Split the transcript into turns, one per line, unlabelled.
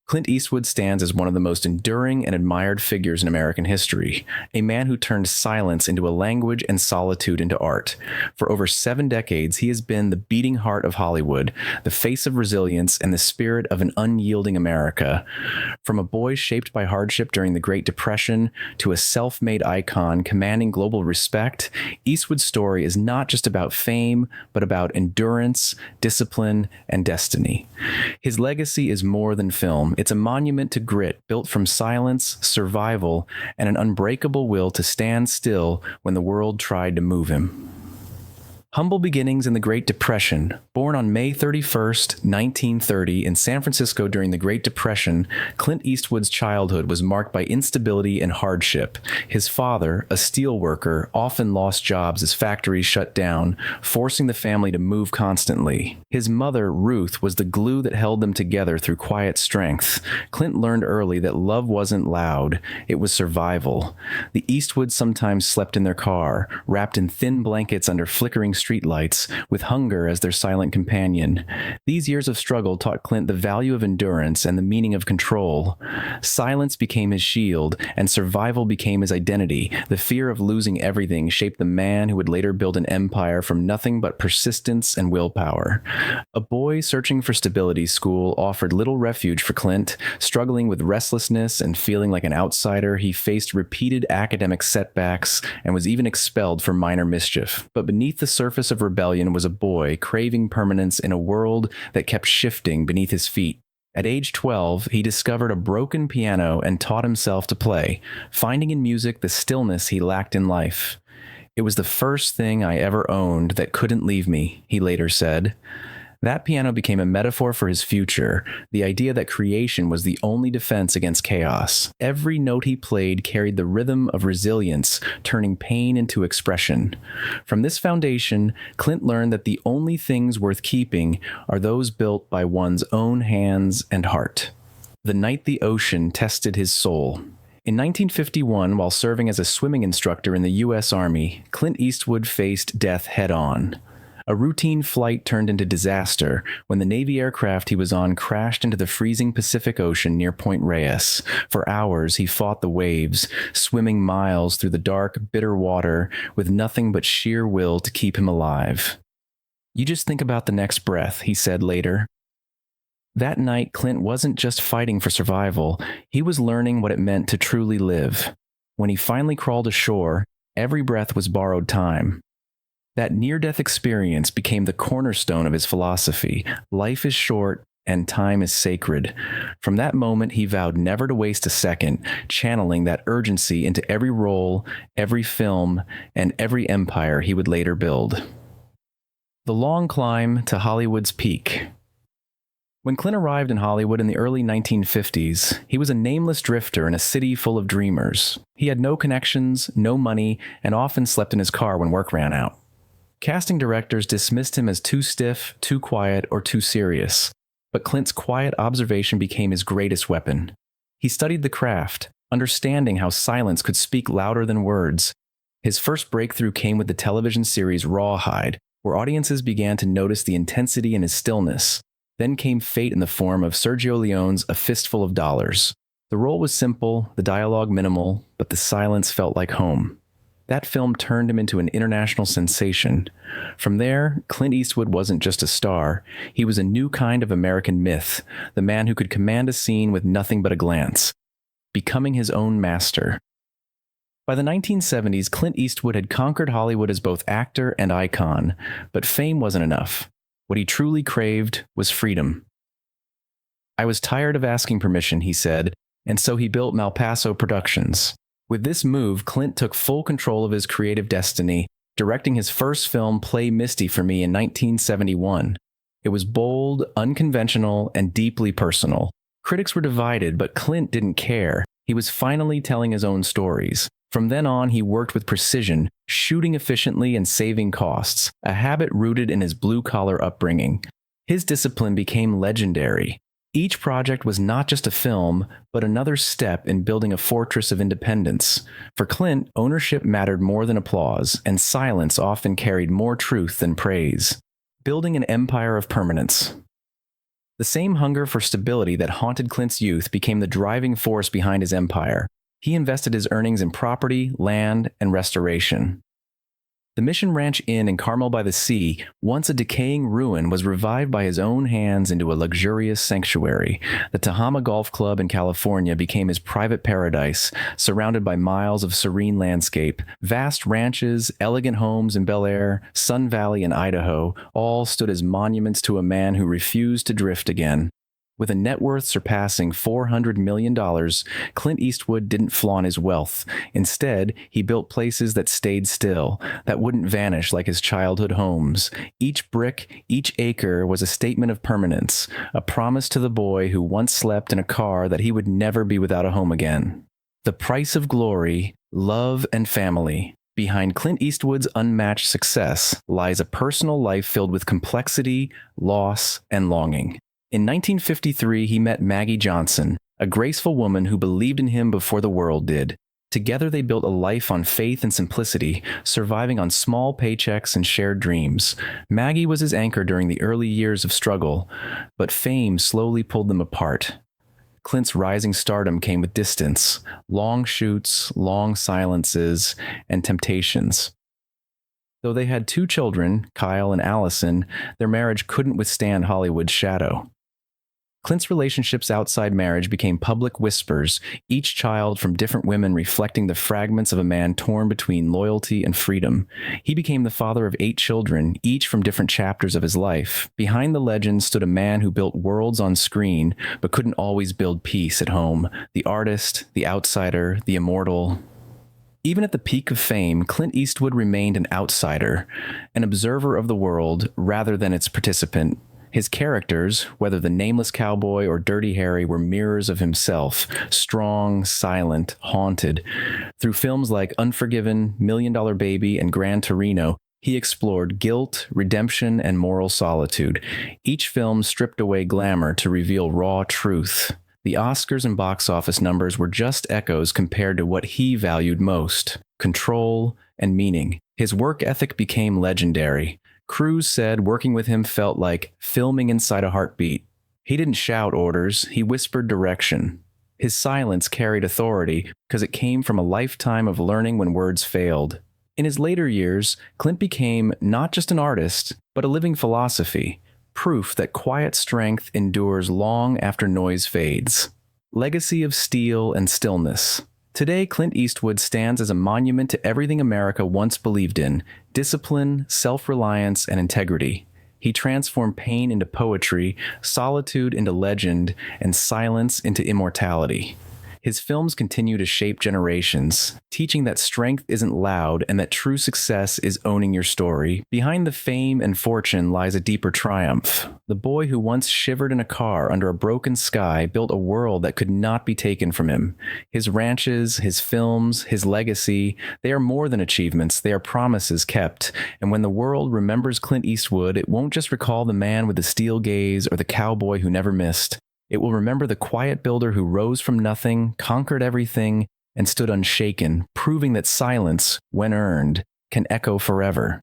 Clint Eastwood stands as one of the most enduring and admired figures in American history, a man who turned silence into a language and solitude into art. For over 7 decades, he has been the beating heart of Hollywood, the face of resilience, and the spirit of an unyielding America. From a boy shaped by hardship during the Great Depression to a self-made icon commanding global respect, Eastwood's story is not just about fame, but about endurance, discipline, and destiny. His legacy is more than film. It's a monument to grit built from silence, survival, and an unbreakable will to stand still when the world tried to move him. Humble beginnings in the Great Depression. Born on May 31st, 1930, in San Francisco during the Great Depression, Clint Eastwood's childhood was marked by instability and hardship. His father, a steel worker, often lost jobs as factories shut down, forcing the family to move constantly. His mother, Ruth, was the glue that held them together through quiet strength. Clint learned early that love wasn't loud, it was survival. The Eastwoods sometimes slept in their car, wrapped in thin blankets under flickering streetlights, with hunger as their silent companion. These years of struggle taught Clint the value of endurance and the meaning of control. Silence became his shield, and survival became his identity. The fear of losing everything shaped the man who would later build an empire from nothing but persistence and willpower. A boy searching for stability, school offered little refuge for Clint. Struggling with restlessness and feeling like an outsider, he faced repeated academic setbacks and was even expelled for minor mischief. But beneath the surface of rebellion was a boy craving permanence in a world that kept shifting beneath his feet. At age 12, he discovered a broken piano and taught himself to play, finding in music the stillness he lacked in life. "It was the first thing I ever owned that couldn't leave me," he later said. That piano became a metaphor for his future, the idea that creation was the only defense against chaos. Every note he played carried the rhythm of resilience, turning pain into expression. From this foundation, Clint learned that the only things worth keeping are those built by one's own hands and heart. The night the ocean tested his soul. In 1951, while serving as a swimming instructor in the U.S. Army, Clint Eastwood faced death head-on. A routine flight turned into disaster when the Navy aircraft he was on crashed into the freezing Pacific Ocean near Point Reyes. For hours, he fought the waves, swimming miles through the dark, bitter water with nothing but sheer will to keep him alive. "You just think about the next breath," he said later. That night, Clint wasn't just fighting for survival, he was learning what it meant to truly live. When he finally crawled ashore, every breath was borrowed time. That near-death experience became the cornerstone of his philosophy. Life is short and time is sacred. From that moment, he vowed never to waste a second, channeling that urgency into every role, every film, and every empire he would later build. The long climb to Hollywood's peak. When Clint arrived in Hollywood in the early 1950s, he was a nameless drifter in a city full of dreamers. He had no connections, no money, and often slept in his car when work ran out. Casting directors dismissed him as too stiff, too quiet, or too serious. But Clint's quiet observation became his greatest weapon. He studied the craft, understanding how silence could speak louder than words. His first breakthrough came with the television series Rawhide, where audiences began to notice the intensity in his stillness. Then came fate in the form of Sergio Leone's A Fistful of Dollars. The role was simple, the dialogue minimal, but the silence felt like home. That film turned him into an international sensation. From there, Clint Eastwood wasn't just a star. He was a new kind of American myth, the man who could command a scene with nothing but a glance, becoming his own master. By the 1970s, Clint Eastwood had conquered Hollywood as both actor and icon, but fame wasn't enough. What he truly craved was freedom. "I was tired of asking permission," he said, and so he built Malpaso Productions. With this move, Clint took full control of his creative destiny, directing his first film, Play Misty for Me, in 1971. It was bold, unconventional, and deeply personal. Critics were divided, but Clint didn't care. He was finally telling his own stories. From then on, he worked with precision, shooting efficiently and saving costs, a habit rooted in his blue-collar upbringing. His discipline became legendary. Each project was not just a film, but another step in building a fortress of independence. For Clint, ownership mattered more than applause, and silence often carried more truth than praise. Building an empire of permanence. The same hunger for stability that haunted Clint's youth became the driving force behind his empire. He invested his earnings in property, land, and restoration. The Mission Ranch Inn in Carmel by the Sea, once a decaying ruin, was revived by his own hands into a luxurious sanctuary. The Tehama Golf Club in California became his private paradise, surrounded by miles of serene landscape. Vast ranches, elegant homes in Bel Air, Sun Valley in Idaho, all stood as monuments to a man who refused to drift again. With a net worth surpassing $400 million, Clint Eastwood didn't flaunt his wealth. Instead, he built places that stayed still, that wouldn't vanish like his childhood homes. Each brick, each acre was a statement of permanence, a promise to the boy who once slept in a car that he would never be without a home again. The price of glory, love, and family. Behind Clint Eastwood's unmatched success lies a personal life filled with complexity, loss, and longing. In 1953, he met Maggie Johnson, a graceful woman who believed in him before the world did. Together, they built a life on faith and simplicity, surviving on small paychecks and shared dreams. Maggie was his anchor during the early years of struggle, but fame slowly pulled them apart. Clint's rising stardom came with distance, long shoots, long silences, and temptations. Though they had 2 children, Kyle and Allison, their marriage couldn't withstand Hollywood's shadow. Clint's relationships outside marriage became public whispers, each child from different women reflecting the fragments of a man torn between loyalty and freedom. He became the father of 8 children, each from different chapters of his life. Behind the legend stood a man who built worlds on screen, but couldn't always build peace at home. The artist, the outsider, the immortal. Even at the peak of fame, Clint Eastwood remained an outsider, an observer of the world rather than its participant. His characters, whether the nameless cowboy or Dirty Harry, were mirrors of himself, strong, silent, haunted. Through films like Unforgiven, $1 Million Baby, and Gran Torino, he explored guilt, redemption, and moral solitude. Each film stripped away glamour to reveal raw truth. The Oscars and box office numbers were just echoes compared to what he valued most: control and meaning. His work ethic became legendary. Crews said working with him felt like filming inside a heartbeat. He didn't shout orders, he whispered direction. His silence carried authority because it came from a lifetime of learning when words failed. In his later years, Clint became not just an artist, but a living philosophy, proof that quiet strength endures long after noise fades. Legacy of steel and stillness. Today, Clint Eastwood stands as a monument to everything America once believed in: discipline, self-reliance, and integrity. He transformed pain into poetry, solitude into legend, and silence into immortality. His films continue to shape generations, teaching that strength isn't loud and that true success is owning your story. Behind the fame and fortune lies a deeper triumph. The boy who once shivered in a car under a broken sky built a world that could not be taken from him. His ranches, his films, his legacy, they are more than achievements, they are promises kept. And when the world remembers Clint Eastwood, it won't just recall the man with the steel gaze or the cowboy who never missed. It will remember the quiet builder who rose from nothing, conquered everything, and stood unshaken, proving that silence, when earned, can echo forever.